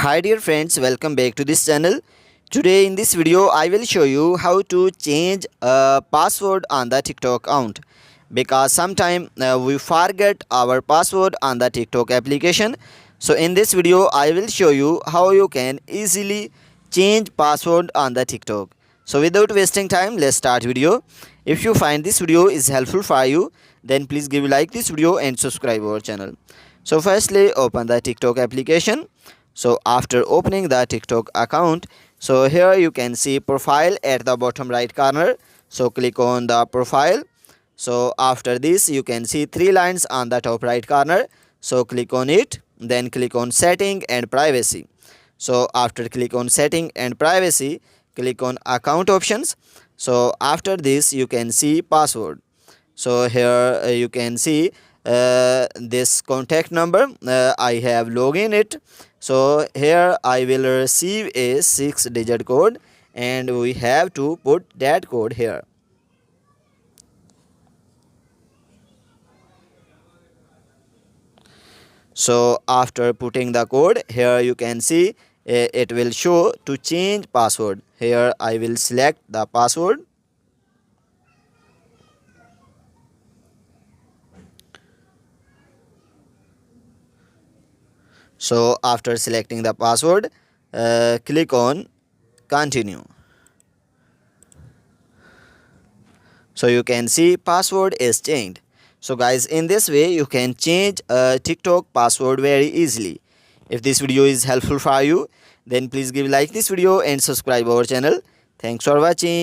Hi dear friends, welcome back to this channel. Today in this video I will show you how to change a password on the TikTok account, because sometimes we forget our password on the TikTok application. So in this video I will show you how you can easily change password on the TikTok. So without wasting time, let's start video. If you find this video is helpful for you, then please give a like this video and subscribe our channel. So firstly, open the TikTok application. So after opening the TikTok account, so here you can see profile at the bottom right corner. So click on the profile. So after this you can see three lines on the top right corner. So click on it, then click on setting and privacy. So after click on setting and privacy, click on account options. So after this you can see password. So here you can see this contact number. I have login it. So here I will receive a 6-digit code and we have to put that code here. So after putting the code, here you can see it will show to change password. Here I will select the password. So after selecting the password, click on continue. So you can see password is changed. So guys, in this way you can change a TikTok password very easily. If this video is helpful for you, then please give like this video and subscribe our channel. Thanks for watching.